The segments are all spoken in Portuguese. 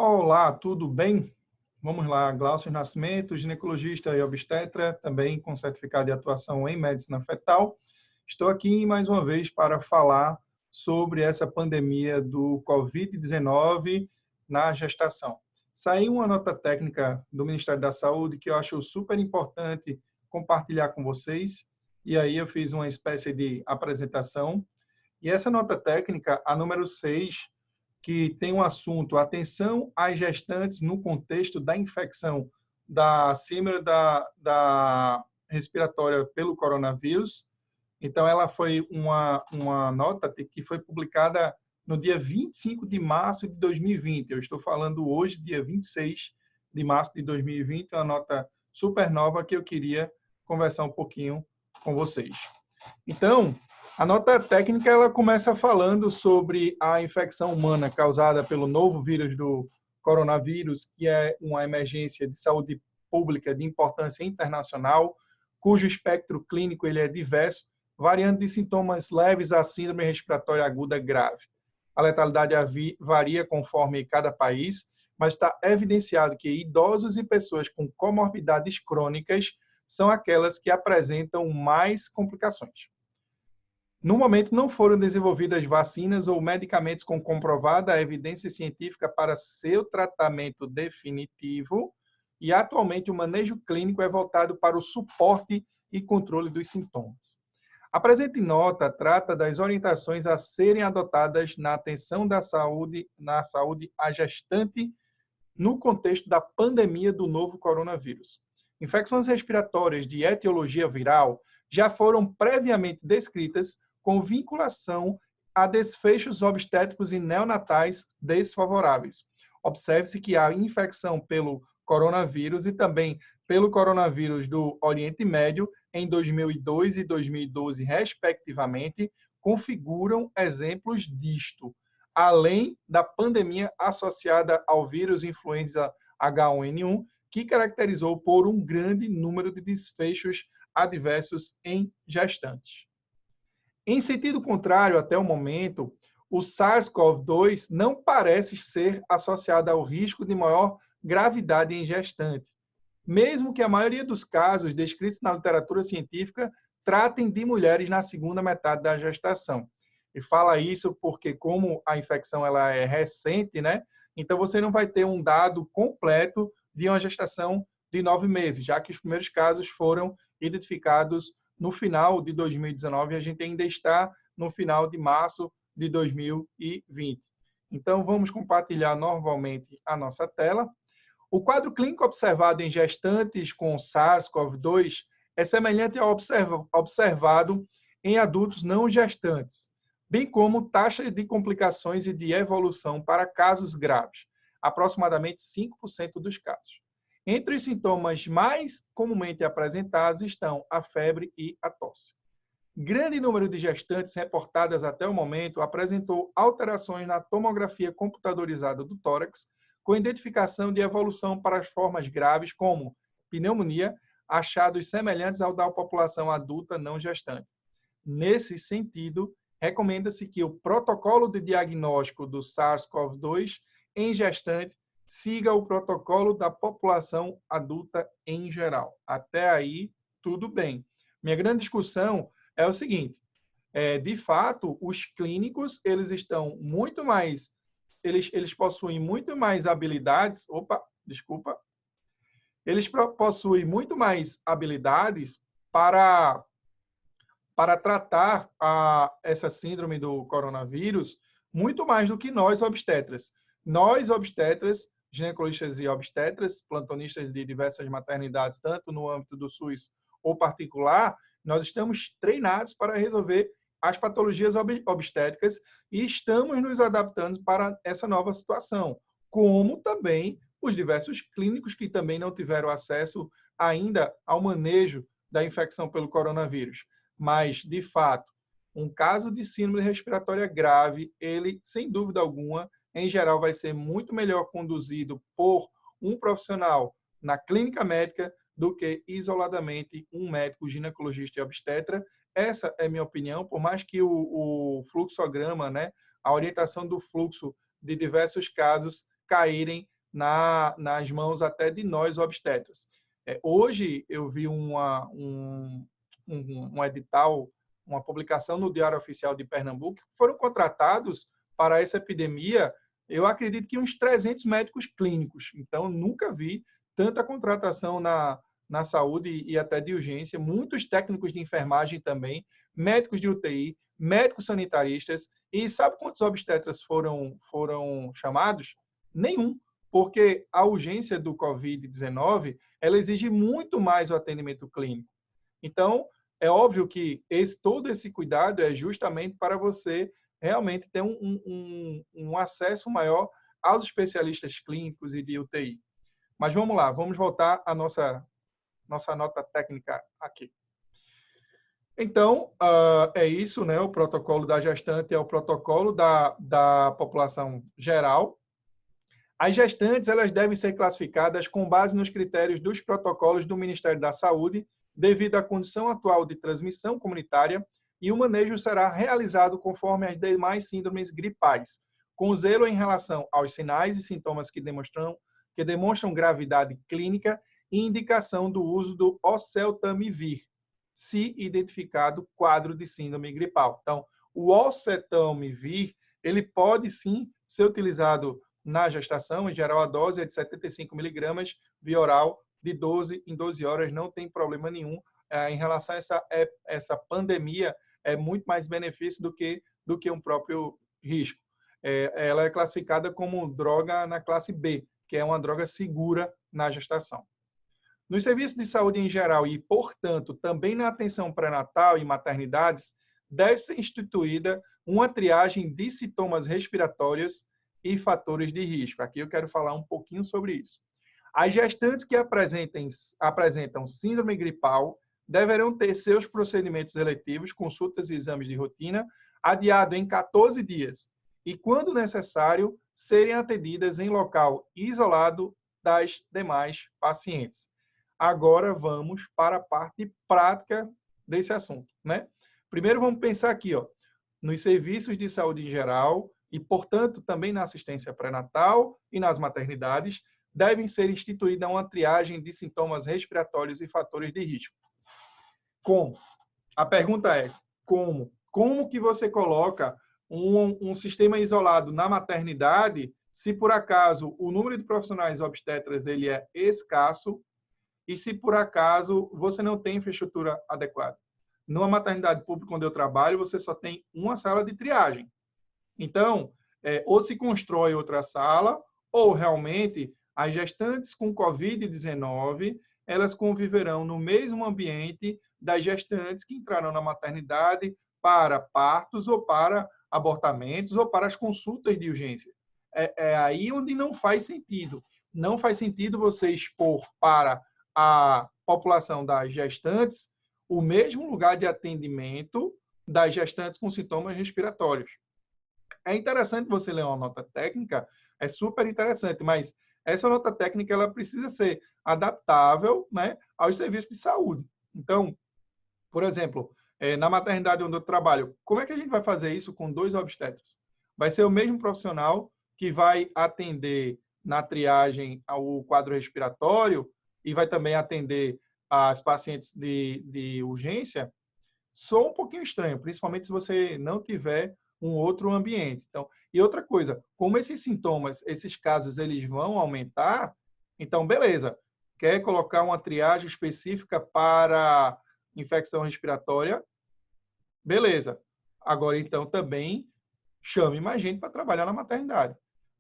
Olá, tudo bem? Vamos lá, Glaucio Nascimento, ginecologista e obstetra, também com certificado de atuação em medicina fetal. Estou aqui mais uma vez para falar sobre essa pandemia do Covid-19 na gestação. Saiu uma nota técnica do Ministério da Saúde que eu acho super importante compartilhar com vocês, e aí eu fiz uma espécie de apresentação. E essa nota técnica, a número 6, que tem um assunto, atenção às gestantes no contexto da infecção da síndrome da respiratória pelo coronavírus. Então, ela foi uma nota que foi publicada no dia 25 de março de 2020. Eu estou falando hoje, dia 26 de março de 2020, uma nota super nova que eu queria conversar um pouquinho com vocês. Então, a nota técnica ela começa falando sobre a infecção humana causada pelo novo vírus do coronavírus, que é uma emergência de saúde pública de importância internacional, cujo espectro clínico ele é diverso, variando de sintomas leves a síndrome respiratória aguda grave. A letalidade varia conforme cada país, mas está evidenciado que idosos e pessoas com comorbidades crônicas são aquelas que apresentam mais complicações. No momento, não foram desenvolvidas vacinas ou medicamentos com comprovada evidência científica para seu tratamento definitivo e, atualmente, o manejo clínico é voltado para o suporte e controle dos sintomas. A presente nota trata das orientações a serem adotadas na atenção da saúde, à gestante no contexto da pandemia do novo coronavírus. Infecções respiratórias de etiologia viral já foram previamente descritas com vinculação a desfechos obstétricos e neonatais desfavoráveis. Observe-se que a infecção pelo coronavírus e também pelo coronavírus do Oriente Médio em 2002 e 2012, respectivamente, configuram exemplos disto, além da pandemia associada ao vírus influenza H1N1, que caracterizou por um grande número de desfechos adversos em gestantes. Em sentido contrário, até o momento, o SARS-CoV-2 não parece ser associado ao risco de maior gravidade em gestante, mesmo que a maioria dos casos descritos na literatura científica tratem de mulheres na segunda metade da gestação. E fala isso porque, como a infecção ela é recente, né? Então você não vai ter um dado completo de uma gestação de 9 meses, já que os primeiros casos foram identificados no final de 2019 e a gente ainda está no final de março de 2020. Então, vamos compartilhar novamente a nossa tela. O quadro clínico observado em gestantes com SARS-CoV-2 é semelhante ao observado em adultos não gestantes, bem como taxa de complicações e de evolução para casos graves, aproximadamente 5% dos casos. Entre os sintomas mais comumente apresentados estão a febre e a tosse. Grande número de gestantes reportadas até o momento apresentou alterações na tomografia computadorizada do tórax, com identificação de evolução para as formas graves, como pneumonia, achados semelhantes ao da população adulta não gestante. Nesse sentido, recomenda-se que o protocolo de diagnóstico do SARS-CoV-2 em gestante siga o protocolo da população adulta em geral. Até aí, tudo bem. Minha grande discussão é o seguinte, de fato, os clínicos, eles estão muito mais, eles possuem muito mais habilidades, eles possuem muito mais habilidades para tratar essa síndrome do coronavírus, muito mais do que nós obstetras. Nós obstetras, ginecologistas e obstetras, plantonistas de diversas maternidades, tanto no âmbito do SUS ou particular, nós estamos treinados para resolver as patologias obstétricas e estamos nos adaptando para essa nova situação, como também os diversos clínicos que também não tiveram acesso ainda ao manejo da infecção pelo coronavírus. Mas, de fato, um caso de síndrome respiratória grave, ele, sem dúvida alguma, em geral, vai ser muito melhor conduzido por um profissional na clínica médica do que isoladamente um médico ginecologista e obstetra. Essa é minha opinião, por mais que o fluxograma, né, a orientação do fluxo de diversos casos caírem nas mãos até de nós obstetras. Hoje eu vi um edital, uma publicação no Diário Oficial de Pernambuco, que foram contratados para essa epidemia, eu acredito que uns 300 médicos clínicos. Então, nunca vi tanta contratação na saúde e até de urgência, muitos técnicos de enfermagem também, médicos de UTI, médicos sanitaristas. E sabe quantos obstetras foram chamados? Nenhum, porque a urgência do COVID-19, ela exige muito mais o atendimento clínico. Então, é óbvio que todo esse cuidado é justamente para você realmente ter um acesso maior aos especialistas clínicos e de UTI. Mas vamos lá, vamos voltar à nossa nota técnica aqui. Então, é isso, né? O protocolo da gestante é o protocolo da população geral. As gestantes, elas devem ser classificadas com base nos critérios dos protocolos do Ministério da Saúde, devido à condição atual de transmissão comunitária, e o manejo será realizado conforme as demais síndromes gripais, com zelo em relação aos sinais e sintomas que demonstram gravidade clínica e indicação do uso do oseltamivir, se identificado quadro de síndrome gripal. Então, o oseltamivir, ele pode sim ser utilizado na gestação, em geral a dose é de 75 miligramas via oral, de 12 em 12 horas, não tem problema nenhum. Em relação a essa pandemia, é muito mais benefício do que um próprio risco. Ela é classificada como droga na classe B, que é uma droga segura na gestação. Nos serviços de saúde em geral e, portanto, também na atenção pré-natal e maternidades, deve ser instituída uma triagem de sintomas respiratórios e fatores de risco. Aqui eu quero falar um pouquinho sobre isso. As gestantes que apresentam síndrome gripal deverão ter seus procedimentos eletivos, consultas e exames de rotina, adiado em 14 dias e, quando necessário, serem atendidas em local isolado das demais pacientes. Agora vamos para a parte prática desse assunto, né? Primeiro vamos pensar aqui, nos serviços de saúde em geral e, portanto, também na assistência pré-natal e nas maternidades, devem ser instituída uma triagem de sintomas respiratórios e fatores de risco. Como? A pergunta é, como? Como que você coloca um sistema isolado na maternidade se, por acaso, o número de profissionais obstetras ele é escasso e se, por acaso, você não tem infraestrutura adequada? Numa maternidade pública onde eu trabalho, você só tem uma sala de triagem. Então, ou se constrói outra sala, ou realmente as gestantes com COVID-19, elas conviverão no mesmo ambiente das gestantes que entrarão na maternidade para partos ou para abortamentos ou para as consultas de urgência. É aí onde não faz sentido. Não faz sentido você expor para a população das gestantes o mesmo lugar de atendimento das gestantes com sintomas respiratórios. É interessante você ler uma nota técnica, é super interessante, mas essa nota técnica ela precisa ser adaptável, né, aos serviços de saúde. Então, por exemplo, na maternidade onde eu trabalho, como é que a gente vai fazer isso com 2 obstetras? Vai ser o mesmo profissional que vai atender na triagem ao quadro respiratório e vai também atender as pacientes de urgência? Soa um pouquinho estranho, principalmente se você não tiver um outro ambiente. Então, e outra coisa, como esses sintomas, esses casos, eles vão aumentar, então, beleza, quer colocar uma triagem específica para infecção respiratória? Beleza. Agora, então, também chame mais gente para trabalhar na maternidade.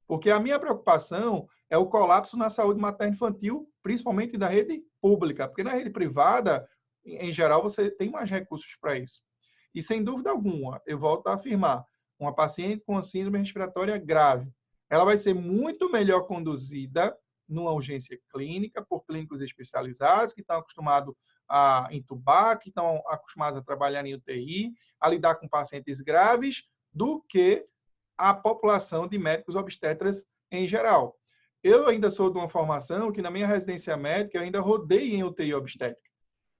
Porque a minha preocupação é o colapso na saúde materno-infantil, principalmente da rede pública, porque na rede privada, em geral, você tem mais recursos para isso. E, sem dúvida alguma, eu volto a afirmar, uma paciente com síndrome respiratória grave, ela vai ser muito melhor conduzida numa urgência clínica por clínicos especializados que estão acostumados a intubar, que estão acostumados a trabalhar em UTI, a lidar com pacientes graves, do que a população de médicos obstetras em geral. Eu ainda sou de uma formação que, na minha residência médica, eu ainda rodei em UTI obstétrica.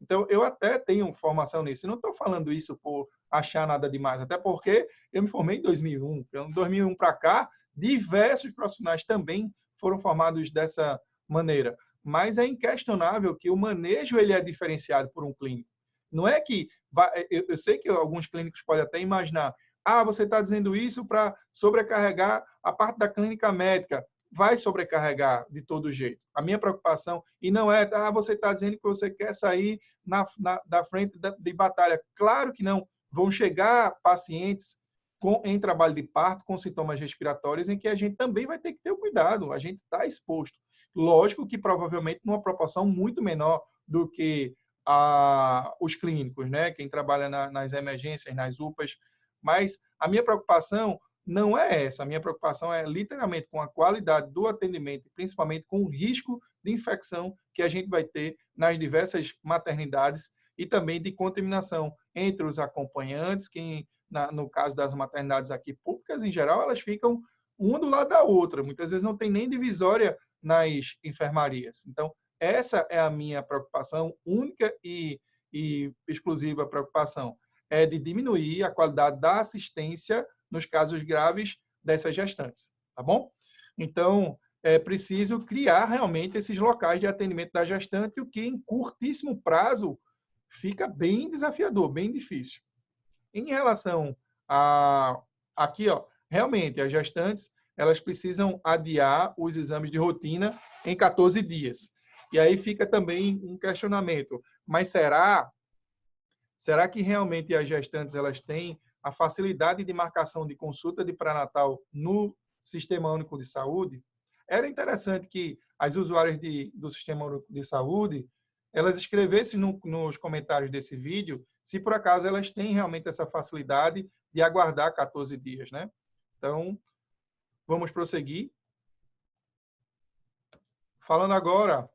Então, eu até tenho formação nisso. Eu não estou falando isso por achar nada demais, até porque eu me formei em 2001. Então, em 2001 para cá, diversos profissionais também foram formados dessa maneira. Mas é inquestionável que o manejo ele é diferenciado por um clínico. Não é que... Eu sei que alguns clínicos podem até imaginar, você está dizendo isso para sobrecarregar a parte da clínica médica. Vai sobrecarregar de todo jeito. A minha preocupação, e não é, você está dizendo que você quer sair da frente de batalha. Claro que não. Vão chegar pacientes em trabalho de parto com sintomas respiratórios em que a gente também vai ter que ter o cuidado. A gente está exposto. Lógico que provavelmente numa proporção muito menor do que os clínicos, né? Quem trabalha nas emergências, nas UPAs. Mas a minha preocupação não é essa. A minha preocupação é literalmente com a qualidade do atendimento, principalmente com o risco de infecção que a gente vai ter nas diversas maternidades e também de contaminação entre os acompanhantes, que no caso das maternidades aqui públicas, em geral, elas ficam uma do lado da outra. Muitas vezes não tem nem divisória nas enfermarias. Então, essa é a minha preocupação, única e exclusiva preocupação, é de diminuir a qualidade da assistência nos casos graves dessas gestantes, tá bom? Então, é preciso criar realmente esses locais de atendimento da gestante, o que em curtíssimo prazo fica bem desafiador, bem difícil. Em relação aqui, realmente, as gestantes, elas precisam adiar os exames de rotina em 14 dias. E aí fica também um questionamento, mas será que realmente as gestantes elas têm a facilidade de marcação de consulta de pré-natal no Sistema Único de Saúde? Era interessante que as usuárias do Sistema Único de Saúde, elas escrevessem nos comentários desse vídeo se por acaso elas têm realmente essa facilidade de aguardar 14 dias, né? Então, vamos prosseguir. Falando agora,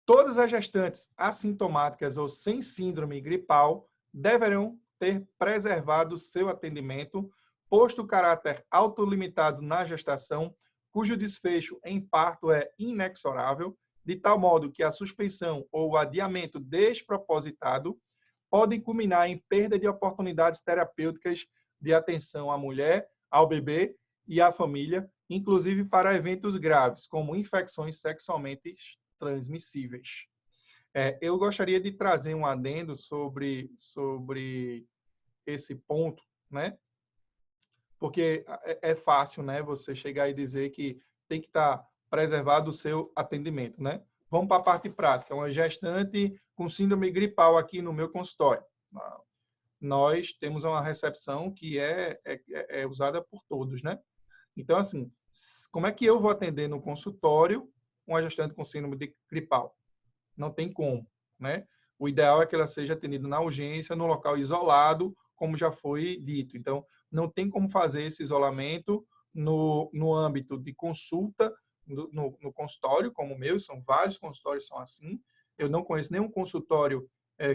todas as gestantes assintomáticas ou sem síndrome gripal deverão ter preservado seu atendimento, posto o caráter autolimitado na gestação, cujo desfecho em parto é inexorável, de tal modo que a suspensão ou o adiamento despropositado podem culminar em perda de oportunidades terapêuticas de atenção à mulher, ao bebê e à família, inclusive para eventos graves, como infecções sexualmente transmissíveis. Eu gostaria de trazer um adendo sobre esse ponto, né? Porque é fácil, né, você chegar e dizer que tem que estar preservado o seu atendimento, né? Vamos para a parte prática. Uma gestante com síndrome gripal aqui no meu consultório. Nós temos uma recepção que é usada por todos, né? Então, assim, como é que eu vou atender no consultório uma gestante com síndrome gripal? Não tem como, né? O ideal é que ela seja atendida na urgência, no local isolado, como já foi dito. Então, não tem como fazer esse isolamento no âmbito de consulta, no consultório, como o meu, são vários consultórios são assim. Eu não conheço nenhum consultório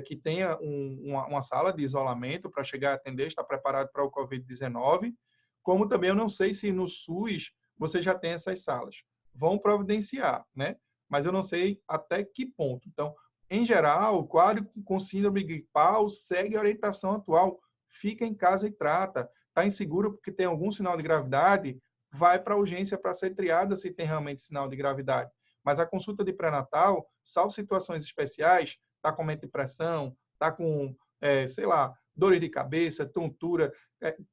que tenha uma sala de isolamento para chegar a atender, está preparado para o Covid-19, como também eu não sei se no SUS você já tem essas salas. Vão providenciar, né? Mas eu não sei até que ponto. Então, em geral, o quadro com síndrome gripal segue a orientação atual. Fica em casa e trata. Está inseguro porque tem algum sinal de gravidade, vai para a urgência para ser triada se tem realmente sinal de gravidade. Mas a consulta de pré-natal, salvo situações especiais, está com aumento de pressão, está com, sei lá, dores de cabeça, tontura,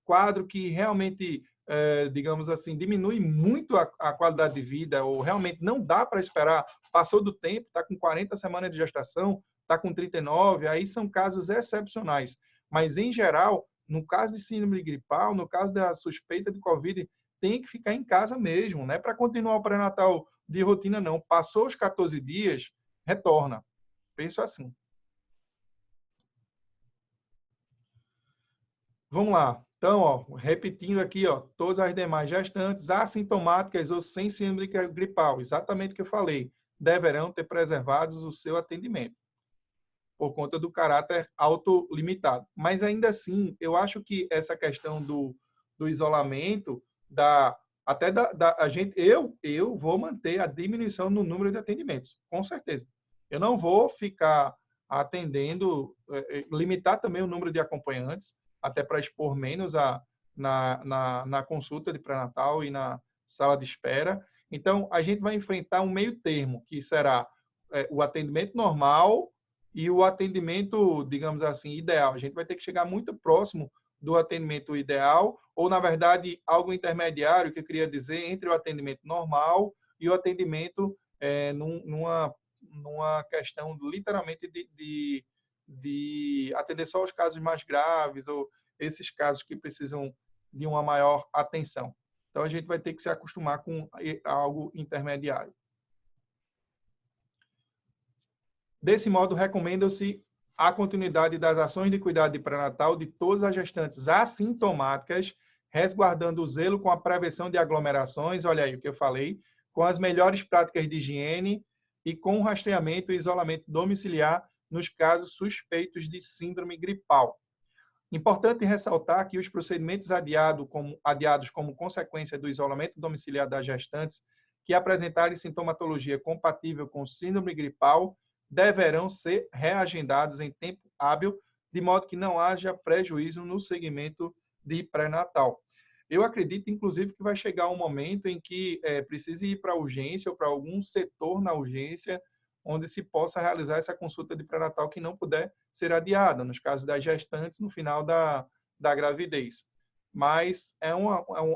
quadro que realmente, digamos assim, diminui muito a qualidade de vida, ou realmente não dá para esperar, passou do tempo, está com 40 semanas de gestação, está com 39, aí são casos excepcionais. Mas, em geral, no caso de síndrome gripal, no caso da suspeita de Covid, tem que ficar em casa mesmo, não é para continuar o pré-natal de rotina, não. Passou os 14 dias, retorna. Penso assim. Vamos lá. Então, repetindo aqui, todas as demais gestantes assintomáticas ou sem síndrome gripal, exatamente o que eu falei, deverão ter preservados o seu atendimento, por conta do caráter autolimitado. Mas, ainda assim, eu acho que essa questão do isolamento, eu vou manter a diminuição no número de atendimentos, com certeza. Eu não vou ficar atendendo, limitar também o número de acompanhantes, até para expor menos na consulta de pré-natal e na sala de espera. Então, a gente vai enfrentar um meio termo, que será o atendimento normal e o atendimento, digamos assim, ideal. A gente vai ter que chegar muito próximo do atendimento ideal, ou, na verdade, algo intermediário, que eu queria dizer, entre o atendimento normal e o atendimento numa questão, literalmente, de atender só os casos mais graves, ou esses casos que precisam de uma maior atenção. Então, a gente vai ter que se acostumar com algo intermediário. Desse modo, recomenda-se a continuidade das ações de cuidado de pré-natal de todas as gestantes assintomáticas, resguardando o zelo com a prevenção de aglomerações, olha aí o que eu falei, com as melhores práticas de higiene e com o rastreamento e isolamento domiciliar nos casos suspeitos de síndrome gripal. Importante ressaltar que os procedimentos adiados como consequência do isolamento domiciliar das gestantes que apresentarem sintomatologia compatível com síndrome gripal deverão ser reagendados em tempo hábil, de modo que não haja prejuízo no segmento de pré-natal. Eu acredito, inclusive, que vai chegar um momento em que precise ir para a urgência ou para algum setor na urgência onde se possa realizar essa consulta de pré-natal que não puder ser adiada, nos casos das gestantes, no final da gravidez. Mas é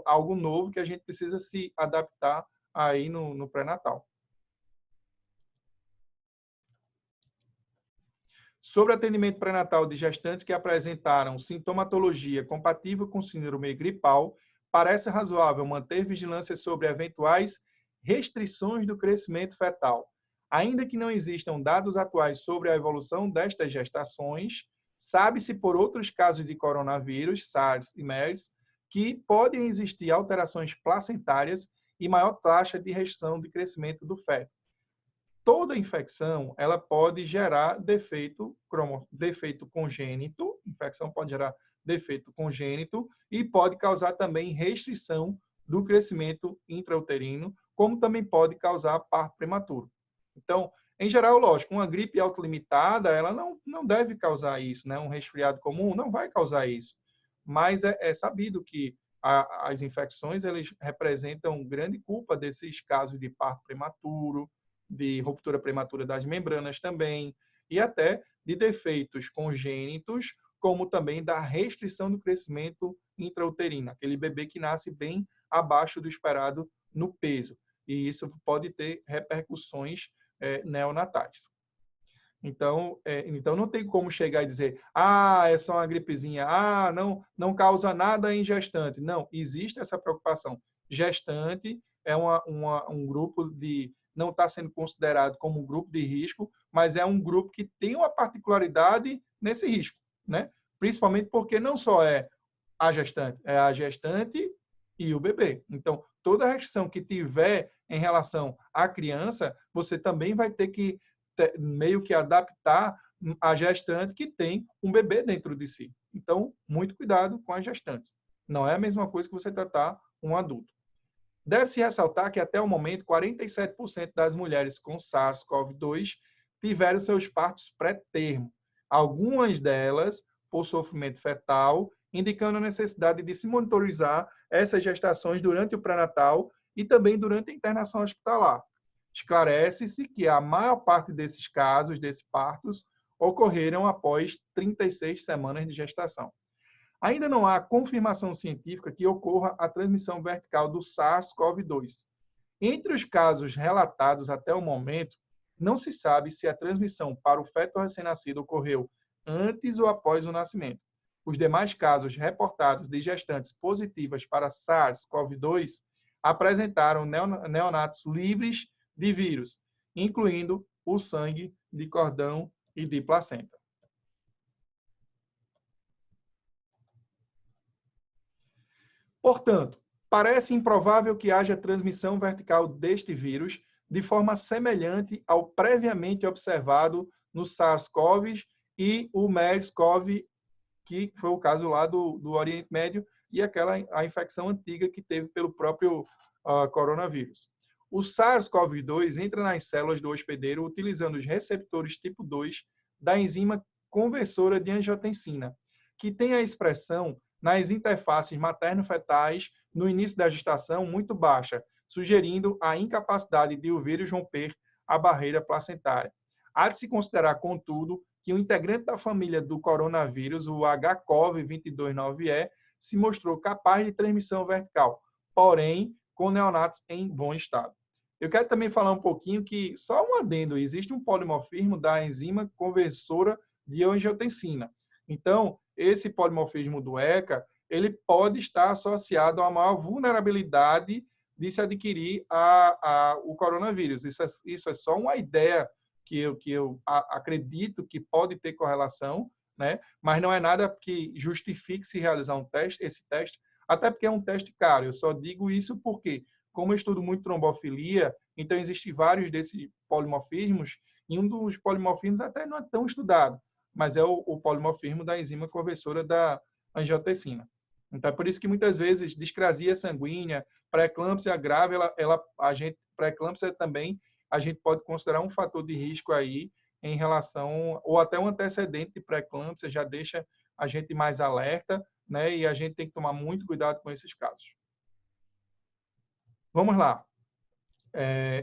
algo novo que a gente precisa se adaptar aí no pré-natal. Sobre atendimento pré-natal de gestantes que apresentaram sintomatologia compatível com síndrome gripal, parece razoável manter vigilância sobre eventuais restrições do crescimento fetal. Ainda que não existam dados atuais sobre a evolução destas gestações, sabe-se por outros casos de coronavírus, SARS e MERS, que podem existir alterações placentárias e maior taxa de restrição de crescimento do feto. Toda infecção, ela pode gerar defeito congênito, infecção pode gerar defeito congênito e pode causar também restrição do crescimento intrauterino, como também pode causar parto prematuro. Então, em geral, lógico, uma gripe autolimitada, ela não deve causar isso, né? Um resfriado comum não vai causar isso. Mas é sabido que as infecções, elas representam grande culpa desses casos de parto prematuro, de ruptura prematura das membranas também, e até de defeitos congênitos, como também da restrição do crescimento intrauterino, aquele bebê que nasce bem abaixo do esperado no peso. E isso pode ter repercussões neonatais. Então, não tem como chegar e dizer, é só uma gripezinha, não causa nada em gestante. Não, existe essa preocupação. Gestante é um grupo não está sendo considerado como um grupo de risco, mas é um grupo que tem uma particularidade nesse risco, né? Principalmente porque não só é a gestante e o bebê. Então, toda restrição que tiver em relação à criança, você também vai ter que meio que adaptar a gestante que tem um bebê dentro de si. Então, muito cuidado com as gestantes. Não é a mesma coisa que você tratar um adulto. Deve-se ressaltar que, até o momento, 47% das mulheres com SARS-CoV-2 tiveram seus partos pré-termo. Algumas delas por sofrimento fetal, indicando a necessidade de se monitorizar essas gestações durante o pré-natal e também durante a internação hospitalar. Esclarece-se que a maior parte desses casos, desses partos, ocorreram após 36 semanas de gestação. Ainda não há confirmação científica que ocorra a transmissão vertical do SARS-CoV-2. Entre os casos relatados até o momento, não se sabe se a transmissão para o feto recém-nascido ocorreu antes ou após o nascimento. Os demais casos reportados de gestantes positivas para SARS-CoV-2 apresentaram neonatos livres de vírus, incluindo o sangue de cordão e de placenta. Portanto, parece improvável que haja transmissão vertical deste vírus de forma semelhante ao previamente observado no SARS-CoV e o MERS-CoV, que foi o caso lá do Oriente Médio, e a infecção antiga que teve pelo próprio coronavírus. O SARS-CoV-2 entra nas células do hospedeiro utilizando os receptores tipo 2 da enzima conversora de angiotensina, que tem a expressão nas interfaces materno-fetais no início da gestação muito baixa, sugerindo a incapacidade de o vírus romper a barreira placentária. Há de se considerar, contudo, que um integrante da família do coronavírus, o HCOV-229E, se mostrou capaz de transmissão vertical, porém com neonatos em bom estado. Eu quero também falar um pouquinho que, só um adendo, existe um polimorfismo da enzima conversora de angiotensina. Então, esse polimorfismo do ECA, ele pode estar associado a uma maior vulnerabilidade de se adquirir o coronavírus. Isso é só uma ideia que eu acredito que pode ter correlação, né? Mas não é nada que justifique se realizar esse teste, até porque é um teste caro. Eu só digo isso porque, como eu estudo muito trombofilia, então existem vários desses polimorfismos, e um dos polimorfismos até não é tão estudado, mas é o polimorfismo da enzima conversora da angiotensina. Então, é por isso que muitas vezes discrasia sanguínea, pré-eclâmpsia grave, pré-eclâmpsia também, a gente pode considerar um fator de risco aí em relação, ou até um antecedente de pré-eclâmpsia já deixa a gente mais alerta, né? E a gente tem que tomar muito cuidado com esses casos. Vamos lá.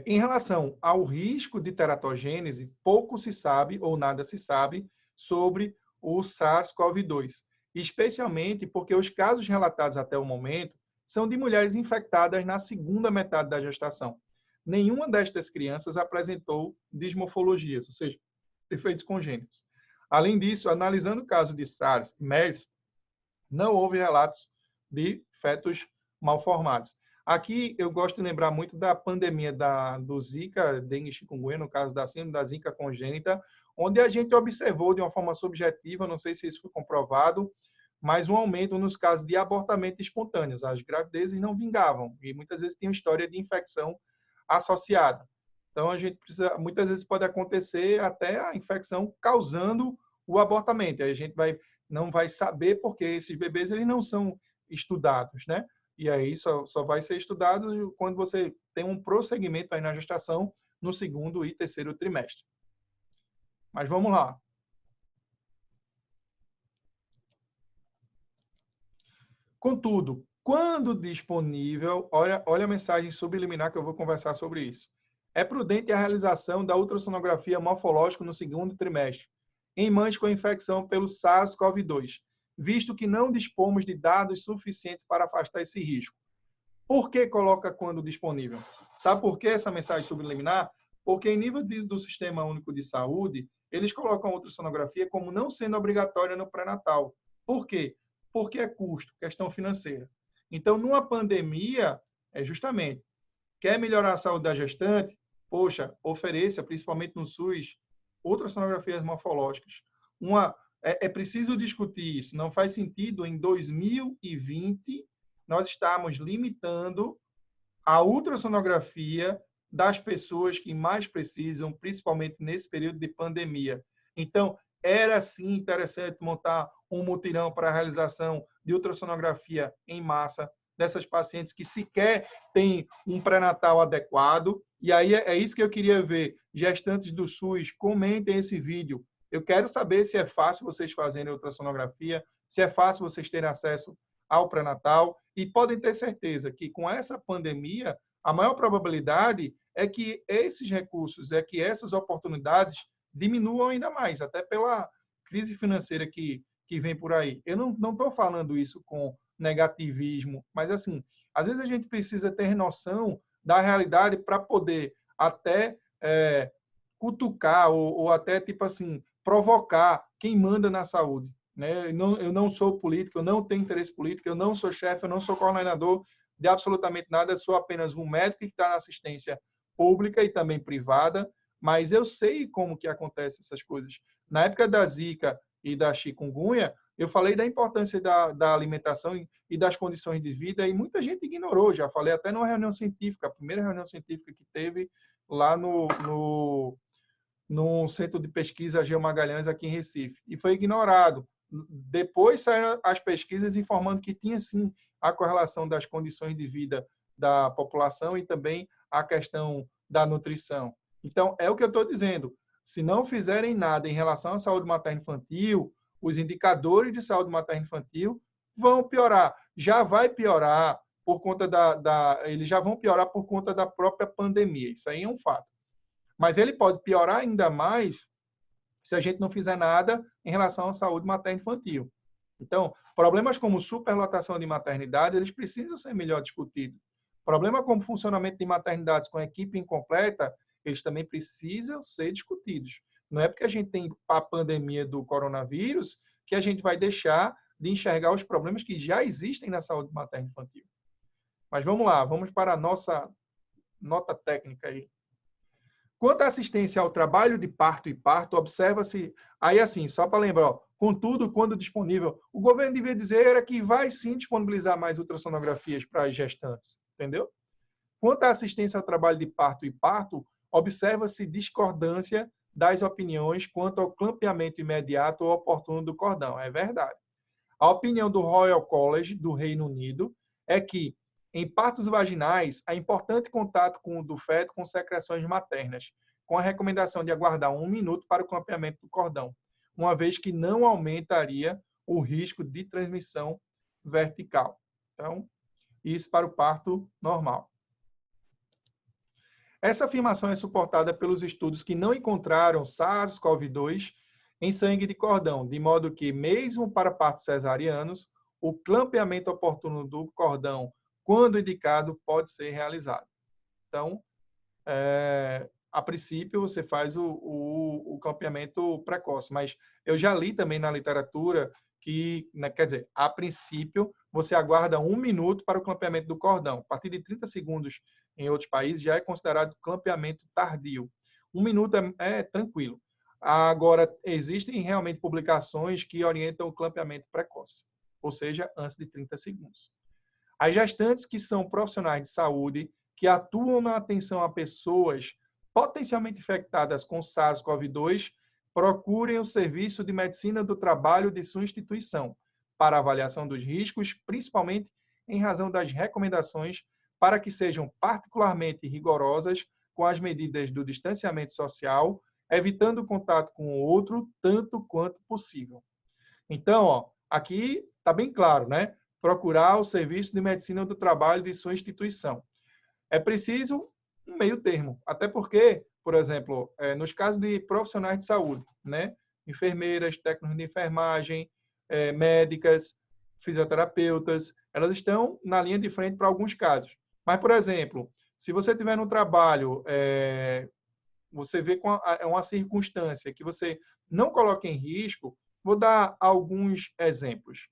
Em relação ao risco de teratogênese, pouco se sabe ou nada se sabe sobre o SARS-CoV-2, especialmente porque os casos relatados até o momento são de mulheres infectadas na segunda metade da gestação. Nenhuma destas crianças apresentou dismorfologias, ou seja, defeitos congênitos. Além disso, analisando o caso de SARS e MERS, não houve relatos de fetos malformados. Aqui eu gosto de lembrar muito da pandemia do Zika, dengue, chikungunya, no caso da síndrome da Zika congênita, onde a gente observou de uma forma subjetiva, não sei se isso foi comprovado, mas um aumento nos casos de abortamento espontâneos. As gravidezes não vingavam e muitas vezes tinham história de infecção associada. Então, a gente precisa, muitas vezes pode acontecer até a infecção causando o abortamento. Aí a gente não vai saber porque esses bebês eles não são estudados, né? E aí só vai ser estudado quando você tem um prosseguimento aí na gestação no segundo e terceiro trimestre. Mas vamos lá. Contudo, quando disponível, olha a mensagem subliminar que eu vou conversar sobre isso. É prudente a realização da ultrassonografia morfológica no segundo trimestre, em mães com infecção pelo SARS-CoV-2, visto que não dispomos de dados suficientes para afastar esse risco. Por que coloca quando disponível? Sabe por que essa mensagem subliminar? Porque em nível do Sistema Único de Saúde, eles colocam a ultrassonografia como não sendo obrigatória no pré-natal. Por quê? Porque é custo, questão financeira. Então, numa pandemia, justamente, quer melhorar a saúde da gestante? Poxa, ofereça, principalmente no SUS, ultrassonografias morfológicas. É preciso discutir isso. Não faz sentido, em 2020, nós estamos limitando a ultrassonografia das pessoas que mais precisam, principalmente nesse período de pandemia. Então, era sim interessante montar um mutirão para a realização de ultrassonografia em massa dessas pacientes que sequer têm um pré-natal adequado. E aí é isso que eu queria ver. Gestantes do SUS, comentem esse vídeo. Eu quero saber se é fácil vocês fazerem ultrassonografia, se é fácil vocês terem acesso ao pré-natal. E podem ter certeza que com essa pandemia, a maior probabilidade é que esses recursos, que essas oportunidades diminuam ainda mais, até pela crise financeira que vem por aí. Eu não estou falando isso com negativismo, mas assim, às vezes a gente precisa ter noção da realidade para poder até cutucar ou até, tipo assim, provocar quem manda na saúde. Né? Eu não sou político, eu não tenho interesse político, eu não sou chefe, eu não sou coordenador de absolutamente nada, eu sou apenas um médico que está na assistência pública e também privada, mas eu sei como que acontecem essas coisas. Na época da Zika e da chikungunya, eu falei da importância da alimentação e das condições de vida, e muita gente ignorou, já falei até numa reunião científica, a primeira reunião científica que teve lá no Centro de Pesquisa Geo Magalhães, aqui em Recife, e foi ignorado. Depois saíram as pesquisas informando que tinha, sim, a correlação das condições de vida da população e também a questão da nutrição. Então, é o que eu estou dizendo. Se não fizerem nada em relação à saúde materno-infantil, os indicadores de saúde materno-infantil vão piorar. Já vai piorar, por conta eles já vão piorar por conta da própria pandemia. Isso aí é um fato. Mas ele pode piorar ainda mais se a gente não fizer nada em relação à saúde materno-infantil. Então, problemas como superlotação de maternidade, eles precisam ser melhor discutidos. Problema como funcionamento de maternidades com equipe incompleta, eles também precisam ser discutidos. Não é porque a gente tem a pandemia do coronavírus que a gente vai deixar de enxergar os problemas que já existem na saúde materno-infantil. Mas vamos lá, vamos para a nossa nota técnica aí. Quanto à assistência ao trabalho de parto e parto, observa-se, aí assim, só para lembrar, ó, contudo, quando disponível, o governo devia dizer que vai sim disponibilizar mais ultrassonografias para as gestantes, entendeu? Quanto à assistência ao trabalho de parto e parto, observa-se discordância das opiniões quanto ao clampeamento imediato ou oportuno do cordão. É verdade. A opinião do Royal College do Reino Unido é que, em partos vaginais, há importante contato do feto com secreções maternas, com a recomendação de aguardar 1 minuto para o clampeamento do cordão, uma vez que não aumentaria o risco de transmissão vertical. Então, isso para o parto normal. Essa afirmação é suportada pelos estudos que não encontraram SARS-CoV-2 em sangue de cordão, de modo que, mesmo para partos cesarianos, o clampeamento oportuno do cordão, quando indicado, pode ser realizado. Então, a princípio, você faz o clampeamento precoce, mas eu já li também na literatura que, quer dizer, a princípio, você aguarda 1 minuto para o clampeamento do cordão. A partir de 30 segundos em outros países já é considerado clampeamento tardio. 1 minuto é tranquilo. Agora, existem realmente publicações que orientam o clampeamento precoce, ou seja, antes de 30 segundos. As gestantes que são profissionais de saúde, que atuam na atenção a pessoas potencialmente infectadas com SARS-CoV-2, procurem o serviço de medicina do trabalho de sua instituição para avaliação dos riscos, principalmente em razão das recomendações para que sejam particularmente rigorosas com as medidas do distanciamento social, evitando o contato com o outro tanto quanto possível. Então, ó, aqui está bem claro, né? Procurar o serviço de medicina do trabalho de sua instituição. É preciso um meio termo, até porque, por exemplo, nos casos de profissionais de saúde, né? Enfermeiras, técnicos de enfermagem, médicas, fisioterapeutas, elas estão na linha de frente para alguns casos. Mas, por exemplo, se você tiver no trabalho, você vê com uma circunstância que você não coloca em risco, vou dar alguns exemplos.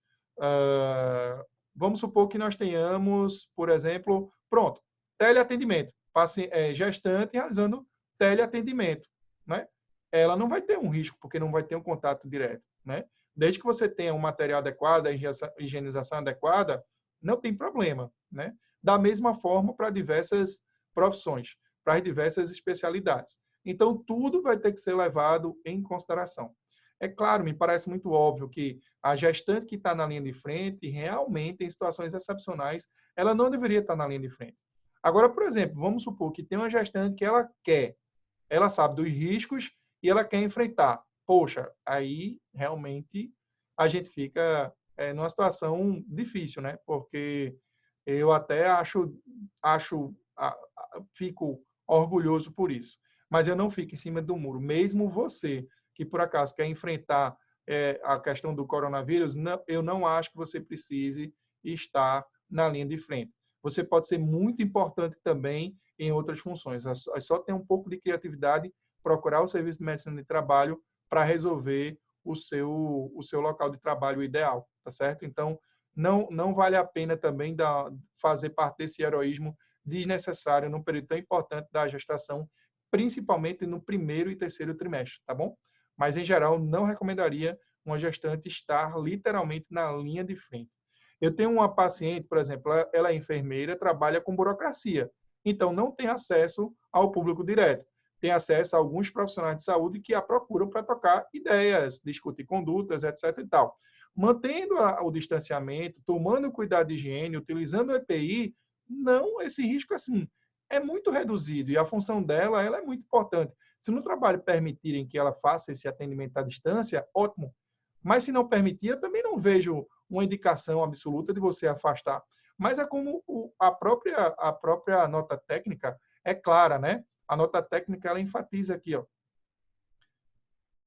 Vamos supor que nós tenhamos, por exemplo, teleatendimento, gestante realizando teleatendimento, né? Ela não vai ter um risco, porque não vai ter um contato direto, né? Desde que você tenha um material adequado, a higienização adequada, não tem problema, né? Da mesma forma para diversas profissões, para as diversas especialidades. Então, tudo vai ter que ser levado em consideração. É claro, me parece muito óbvio que a gestante que está na linha de frente, realmente, em situações excepcionais, ela não deveria estar na linha de frente. Agora, por exemplo, vamos supor que tem uma gestante que ela sabe dos riscos e ela quer enfrentar. Poxa, aí realmente a gente fica numa situação difícil, né? Porque eu até fico orgulhoso por isso. Mas eu não fico em cima do muro. Mesmo você que por acaso quer enfrentar a questão do coronavírus, eu não acho que você precise estar na linha de frente. Você pode ser muito importante também em outras funções. É só ter um pouco de criatividade, procurar o serviço de medicina de trabalho para resolver o seu local de trabalho ideal, tá certo? Então, não vale a pena também fazer parte desse heroísmo desnecessário num período tão importante da gestação, principalmente no 1º e 3º trimestre, tá bom? Mas, em geral, não recomendaria uma gestante estar literalmente na linha de frente. Eu tenho uma paciente, por exemplo, ela é enfermeira, trabalha com burocracia, então não tem acesso ao público direto. Tem acesso a alguns profissionais de saúde que a procuram para trocar ideias, discutir condutas, etc. e tal. Mantendo o distanciamento, tomando cuidado de higiene, utilizando o EPI, não, esse risco, assim, é muito reduzido e a função dela, ela é muito importante. Se no trabalho permitirem que ela faça esse atendimento à distância, ótimo. Mas se não permitir, eu também não vejo uma indicação absoluta de você afastar. Mas é como a própria nota técnica é clara, né? A nota técnica, ela enfatiza aqui, ó.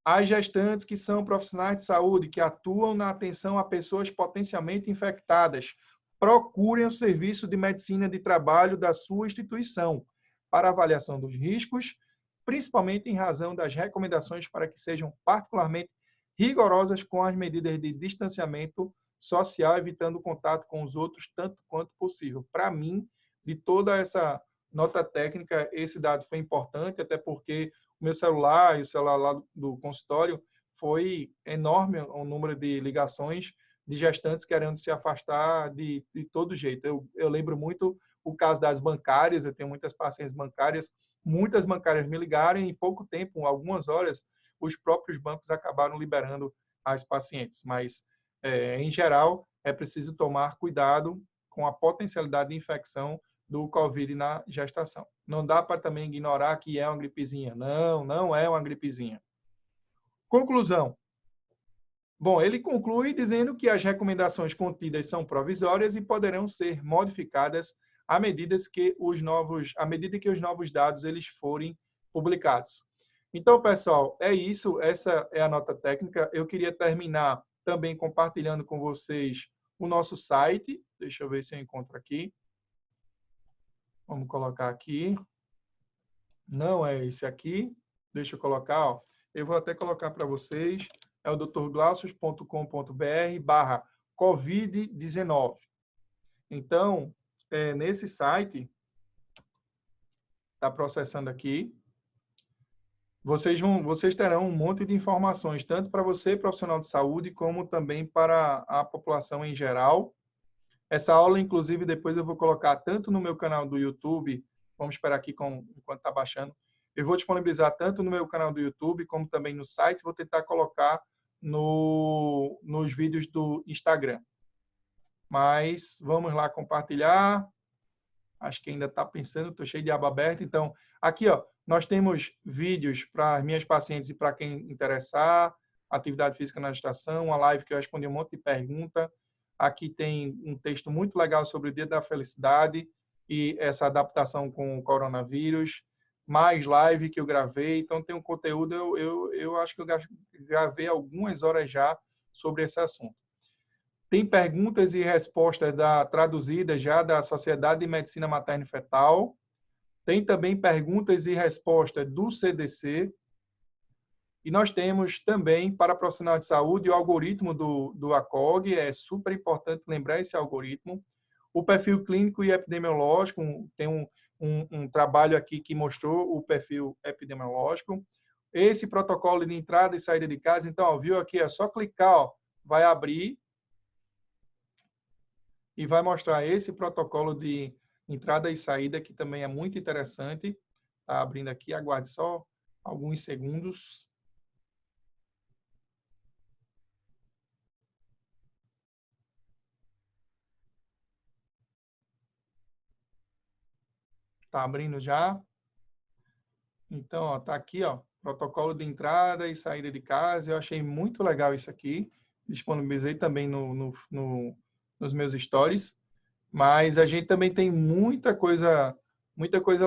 As gestantes que são profissionais de saúde, que atuam na atenção a pessoas potencialmente infectadas, procurem o serviço de medicina de trabalho da sua instituição para avaliação dos riscos, principalmente em razão das recomendações para que sejam particularmente rigorosas com as medidas de distanciamento social, evitando contato com os outros tanto quanto possível. Para mim, de toda essa nota técnica, esse dado foi importante, até porque o meu celular e o celular lá do consultório foi enorme o número de ligações de gestantes querendo se afastar de todo jeito. Eu lembro muito o caso das bancárias, eu tenho muitas pacientes bancárias, muitas bancárias me ligaram e em pouco tempo, algumas horas, os próprios bancos acabaram liberando as pacientes. Mas, em geral, é preciso tomar cuidado com a potencialidade de infecção do Covid na gestação. Não dá para também ignorar que é uma gripezinha. Não, não é uma gripezinha. Conclusão. Bom, ele conclui dizendo que as recomendações contidas são provisórias e poderão ser modificadas à medida que os novos dados eles forem publicados. Então, pessoal, é isso. Essa é a nota técnica. Eu queria terminar também compartilhando com vocês o nosso site. Deixa eu ver se eu encontro aqui. Vamos colocar aqui. Não é esse aqui. Deixa eu colocar, ó. Eu vou até colocar para vocês. É o drglaucius.com.br/Covid-19. Então, nesse site, está processando aqui, vocês terão um monte de informações, tanto para você, profissional de saúde, como também para a população em geral. Essa aula, inclusive, depois eu vou colocar tanto no meu canal do YouTube, vamos esperar aqui enquanto está baixando, eu vou disponibilizar tanto no meu canal do YouTube, como também no site, vou tentar colocar nos vídeos do Instagram. Mas vamos lá compartilhar. Acho que ainda está pensando, estou cheio de aba aberta. Então, aqui, ó, nós temos vídeos para as minhas pacientes e para quem interessar, atividade física na gestação, uma live que eu respondi um monte de pergunta. Aqui tem um texto muito legal sobre o Dia da Felicidade e essa adaptação com o coronavírus. Mais live que eu gravei. Então, tem um conteúdo, eu acho que eu gravei algumas horas já sobre esse assunto. Tem perguntas e respostas traduzidas já da Sociedade de Medicina Materna e Fetal. Tem também perguntas e respostas do CDC. E nós temos também, para profissional de saúde, o algoritmo do ACOG. É super importante lembrar esse algoritmo. O perfil clínico e epidemiológico. Tem um trabalho aqui que mostrou o perfil epidemiológico. Esse protocolo de entrada e saída de casa. Então, ó, viu aqui? É só clicar, ó, vai abrir e vai mostrar esse protocolo de entrada e saída, que também é muito interessante. Está abrindo aqui, aguarde só alguns segundos. Está abrindo já. Então, está aqui, ó, protocolo de entrada e saída de casa. Eu achei muito legal isso aqui. Disponibilizei também nos meus stories. Mas a gente também tem muita coisa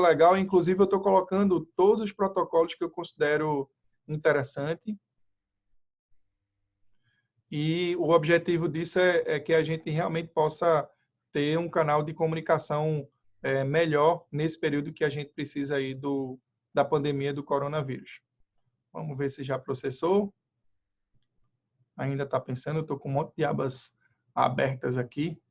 legal. Inclusive, eu estou colocando todos os protocolos que eu considero interessante. E o objetivo disso é que a gente realmente possa ter um canal de comunicação melhor nesse período que a gente precisa aí da pandemia do coronavírus. Vamos ver se já processou. Ainda está pensando, eu estou com um monte de abas abertas aqui.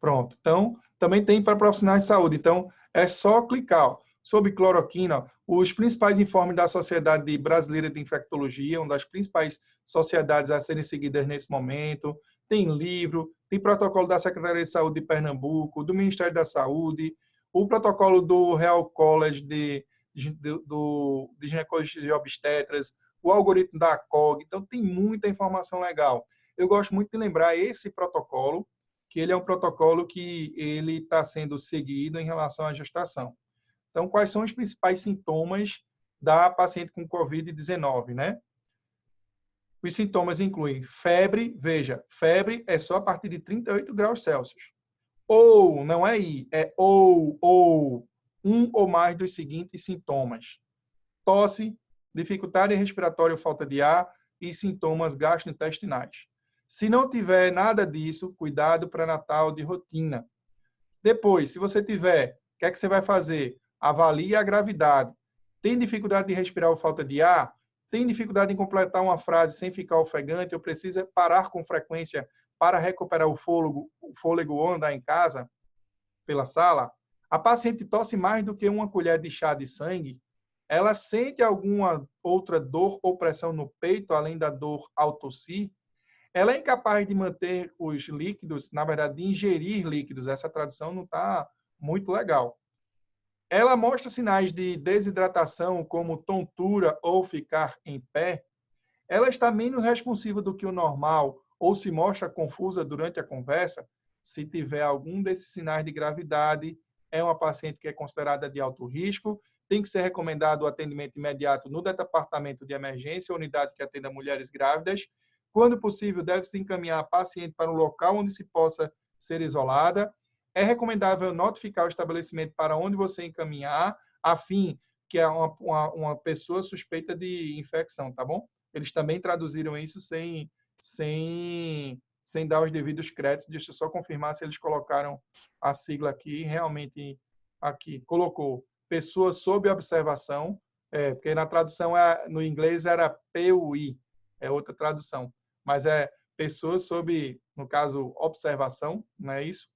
Pronto. Então, também tem para profissionais de saúde. Então, é só clicar. Ó, sobre cloroquina, os principais informes da Sociedade Brasileira de Infectologia, uma das principais sociedades a serem seguidas nesse momento. Tem livro, tem protocolo da Secretaria de Saúde de Pernambuco, do Ministério da Saúde, o protocolo do Real College de ginecologistas e obstetras, o algoritmo da ACOG. Então, tem muita informação legal. Eu gosto muito de lembrar esse protocolo, que ele é um protocolo que ele está sendo seguido em relação à gestação. Então, quais são os principais sintomas da paciente com COVID-19, né? Os sintomas incluem febre, veja, febre é só a partir de 38 graus Celsius. Ou, não é I, é ou, um ou mais dos seguintes sintomas: tosse, dificuldade respiratória ou falta de ar e sintomas gastrointestinais. Se não tiver nada disso, cuidado pré-natal de rotina. Depois, se você tiver, o que é que você vai fazer? Avalie a gravidade. Tem dificuldade de respirar ou falta de ar? Tem dificuldade em completar uma frase sem ficar ofegante ou precisa parar com frequência para recuperar o fôlego ou andar em casa, pela sala? A paciente tosse mais do que uma colher de chá de sangue? Ela sente alguma outra dor ou pressão no peito, além da dor ao tossir? Ela é incapaz de manter os líquidos, na verdade, de ingerir líquidos. Essa tradução não está muito legal. Ela mostra sinais de desidratação, como tontura ou ficar em pé. Ela está menos responsiva do que o normal ou se mostra confusa durante a conversa. Se tiver algum desses sinais de gravidade, é uma paciente que é considerada de alto risco. Tem que ser recomendado o atendimento imediato no departamento de emergência, unidade que atenda mulheres grávidas. Quando possível, deve-se encaminhar a paciente para um local onde se possa ser isolada. É recomendável notificar o estabelecimento para onde você encaminhar, a fim que é uma pessoa suspeita de infecção, tá bom? Eles também traduziram isso sem dar os devidos créditos. Deixa eu só confirmar se eles colocaram a sigla aqui. Realmente, aqui, colocou pessoa sob observação, porque na tradução no inglês era PUI, é outra tradução, mas é pessoa sob, no caso, observação, não é isso?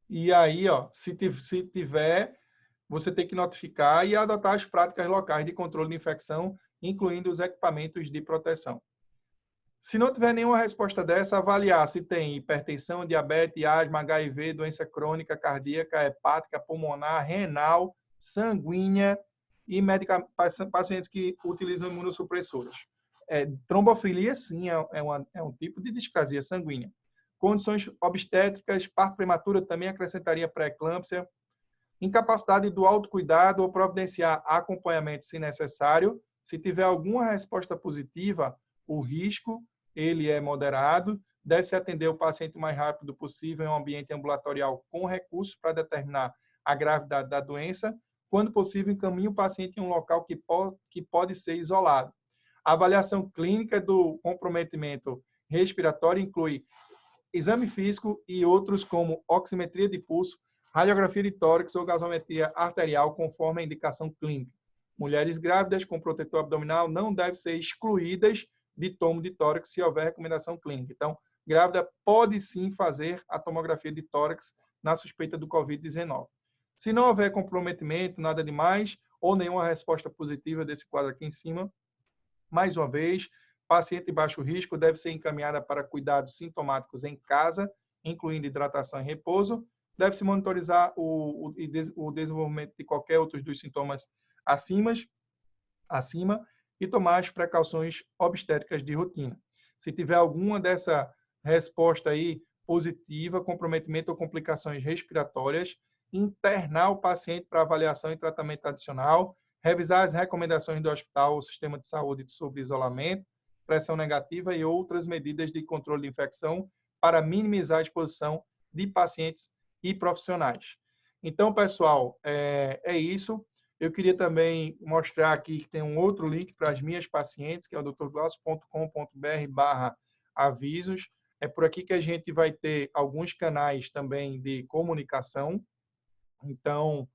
E aí, ó, se tiver, você tem que notificar e adotar as práticas locais de controle de infecção, incluindo os equipamentos de proteção. Se não tiver nenhuma resposta dessa, avaliar se tem hipertensão, diabetes, asma, HIV, doença crônica, cardíaca, hepática, pulmonar, renal, sanguínea e pacientes que utilizam imunossupressores. Trombofilia, sim, é um tipo de displasia sanguínea. Condições obstétricas, parto prematura também acrescentaria pré-eclâmpsia. Incapacidade do autocuidado ou providenciar acompanhamento se necessário. Se tiver alguma resposta positiva, o risco ele é moderado. Deve-se atender o paciente o mais rápido possível em um ambiente ambulatorial com recursos para determinar a gravidade da doença. Quando possível, encaminhe o paciente em um local que pode ser isolado. A avaliação clínica do comprometimento respiratório inclui exame físico e outros como oximetria de pulso, radiografia de tórax ou gasometria arterial, conforme a indicação clínica. Mulheres grávidas com protetor abdominal não devem ser excluídas de tomo de tórax se houver recomendação clínica. Então, grávida pode sim fazer a tomografia de tórax na suspeita do COVID-19. Se não houver comprometimento, nada demais, ou nenhuma resposta positiva desse quadro aqui em cima, mais uma vez, paciente de baixo risco deve ser encaminhada para cuidados sintomáticos em casa, incluindo hidratação e repouso. Deve-se monitorizar o desenvolvimento de qualquer outro dos sintomas acima e tomar as precauções obstétricas de rotina. Se tiver alguma dessa resposta aí positiva, comprometimento ou complicações respiratórias, internar o paciente para avaliação e tratamento adicional, revisar as recomendações do hospital ou sistema de saúde sobre isolamento, pressão negativa e outras medidas de controle de infecção para minimizar a exposição de pacientes e profissionais. Então, pessoal, é isso. Eu queria também mostrar aqui que tem um outro link para as minhas pacientes, que é o drglaucio.com.br/avisos. É por aqui que a gente vai ter alguns canais também de comunicação. Então,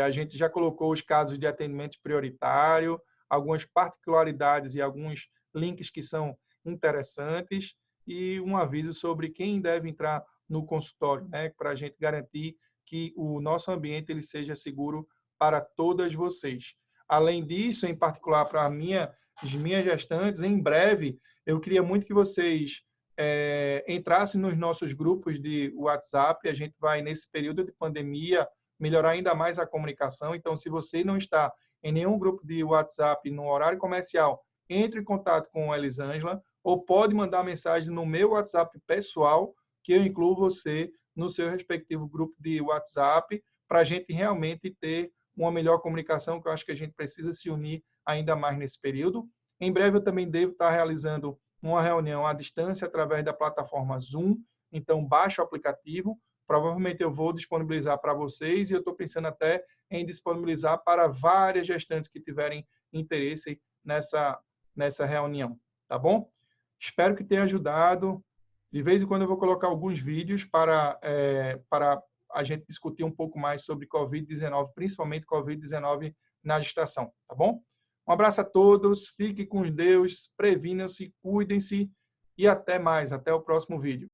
a gente já colocou os casos de atendimento prioritário, algumas particularidades e alguns links que são interessantes e um aviso sobre quem deve entrar no consultório, né, para a gente garantir que o nosso ambiente ele seja seguro para todas vocês. Além disso, em particular para as minhas gestantes, em breve, eu queria muito que vocês entrassem nos nossos grupos de WhatsApp. A gente vai, nesse período de pandemia, melhorar ainda mais a comunicação. Então, se você não está em nenhum grupo de WhatsApp no horário comercial, entre em contato com a Elisângela ou pode mandar mensagem no meu WhatsApp pessoal, que eu incluo você no seu respectivo grupo de WhatsApp, para a gente realmente ter uma melhor comunicação, que eu acho que a gente precisa se unir ainda mais nesse período. Em breve eu também devo estar realizando uma reunião à distância através da plataforma Zoom. Então, baixe o aplicativo. Provavelmente eu vou disponibilizar para vocês e eu estou pensando até em disponibilizar para várias gestantes que tiverem interesse nessa reunião, tá bom? Espero que tenha ajudado. De vez em quando eu vou colocar alguns vídeos para a gente discutir um pouco mais sobre Covid-19, principalmente Covid-19 na gestação, tá bom? Um abraço a todos, fiquem com Deus, previnam-se, cuidem-se e até mais, até o próximo vídeo.